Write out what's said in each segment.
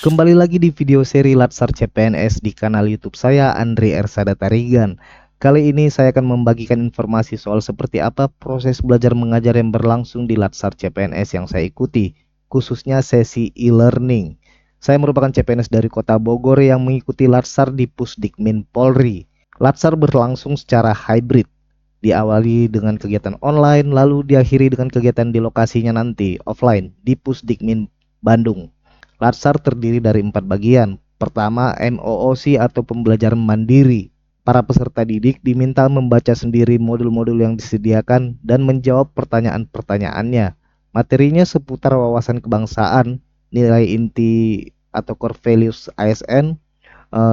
Kembali lagi di video seri Latsar CPNS di kanal YouTube saya, Andri Ersada Tarigan. Kali ini saya akan membagikan informasi soal seperti apa proses belajar mengajar yang berlangsung di Latsar CPNS yang saya ikuti, khususnya sesi e-learning. Saya merupakan CPNS dari Kota Bogor yang mengikuti Latsar di Pusdikmin Polri. Latsar berlangsung secara hybrid, diawali dengan kegiatan online, lalu diakhiri dengan kegiatan di lokasinya nanti, offline, di Pusdikmin Bandung. Latsar terdiri dari 4 bagian. Pertama, MOOC atau pembelajaran mandiri. Para peserta didik diminta membaca sendiri modul-modul yang disediakan dan menjawab pertanyaan-pertanyaannya. Materinya seputar wawasan kebangsaan, nilai inti atau core values ASN,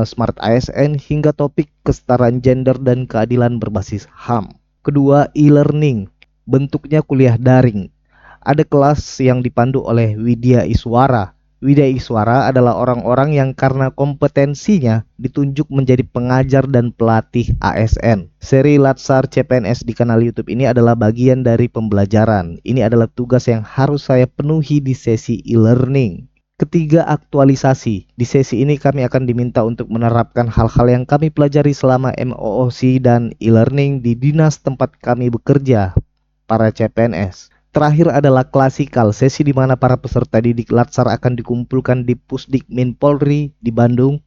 Smart ASN, hingga topik kesetaraan gender dan keadilan berbasis HAM. Kedua, e-learning. Bentuknya kuliah daring. Ada kelas yang dipandu oleh Widya Iswara. Widya Iswara adalah orang-orang yang karena kompetensinya ditunjuk menjadi pengajar dan pelatih ASN. Seri Latsar CPNS di kanal YouTube ini adalah bagian dari pembelajaran. Ini adalah tugas yang harus saya penuhi di sesi e-learning. Ketiga, aktualisasi. Di sesi ini kami akan diminta untuk menerapkan hal-hal yang kami pelajari selama MOOC dan e-learning di dinas tempat kami bekerja, para CPNS. Terakhir adalah klasikal, sesi di mana para peserta didik Latsar akan dikumpulkan di Pusdikmin Polri di Bandung.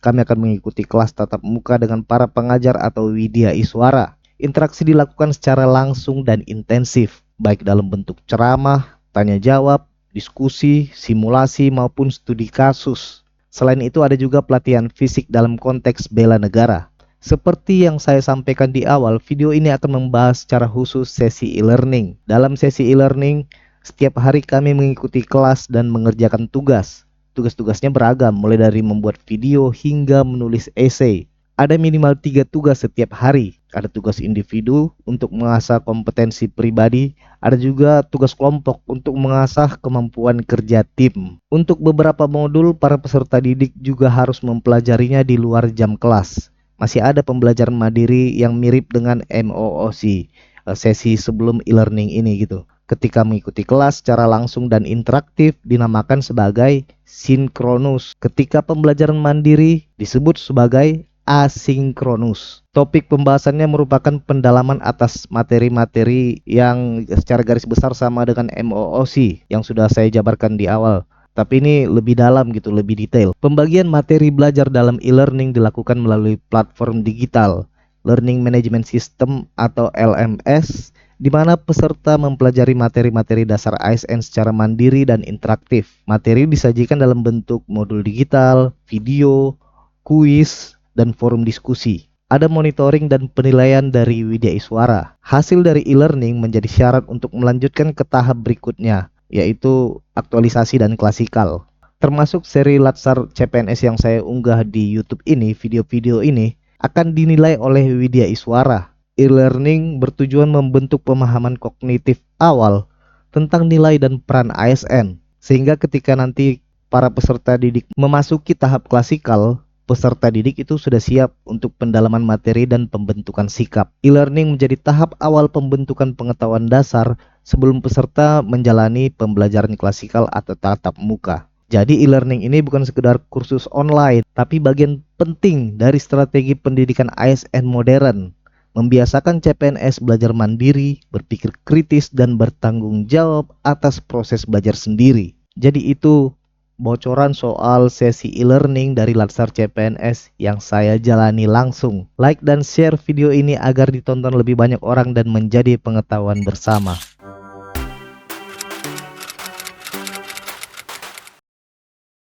Kami akan mengikuti kelas tatap muka dengan para pengajar atau Widya Iswara. Interaksi dilakukan secara langsung dan intensif, baik dalam bentuk ceramah, tanya jawab, diskusi, simulasi, maupun studi kasus. Selain itu ada juga pelatihan fisik dalam konteks bela negara. Seperti yang saya sampaikan di awal, video ini akan membahas secara khusus sesi e-learning. Dalam sesi e-learning, setiap hari kami mengikuti kelas dan mengerjakan tugas. Tugas-tugasnya beragam, mulai dari membuat video hingga menulis esai. Ada minimal 3 tugas setiap hari. Ada tugas individu untuk mengasah kompetensi pribadi, ada juga tugas kelompok untuk mengasah kemampuan kerja tim. Untuk beberapa modul, para peserta didik juga harus mempelajarinya di luar jam kelas. Masih ada pembelajaran mandiri yang mirip dengan MOOC, sesi sebelum e-learning ini gitu. Ketika mengikuti kelas secara langsung dan interaktif dinamakan sebagai sinkronus. Ketika pembelajaran mandiri disebut sebagai asinkronus. Topik pembahasannya merupakan pendalaman atas materi-materi yang secara garis besar sama dengan MOOC yang sudah saya jabarkan di awal. Tapi ini lebih dalam gitu, lebih detail. Pembagian materi belajar dalam e-learning dilakukan melalui platform digital, Learning Management System atau LMS, di mana peserta mempelajari materi-materi dasar ASN secara mandiri dan interaktif. Materi disajikan dalam bentuk modul digital, video, kuis, dan forum diskusi. Ada monitoring dan penilaian dari Widya Iswara. Hasil dari e-learning menjadi syarat untuk melanjutkan ke tahap berikutnya, yaitu aktualisasi dan klasikal. Termasuk seri Latsar CPNS yang saya unggah di YouTube ini, video-video ini akan dinilai oleh Widya Iswara. E-learning bertujuan membentuk pemahaman kognitif awal tentang nilai dan peran ASN, sehingga ketika nanti para peserta didik memasuki tahap klasikal, peserta didik itu sudah siap untuk pendalaman materi dan pembentukan sikap. E-learning menjadi tahap awal pembentukan pengetahuan dasar sebelum peserta menjalani pembelajaran klasikal atau tatap muka. Jadi e-learning ini bukan sekedar kursus online, tapi bagian penting dari strategi pendidikan ASN modern. Membiasakan CPNS belajar mandiri, berpikir kritis, dan bertanggung jawab atas proses belajar sendiri. Jadi itu bocoran soal sesi e-learning dari Latsar CPNS yang saya jalani langsung. Like dan share video ini agar ditonton lebih banyak orang dan menjadi pengetahuan bersama.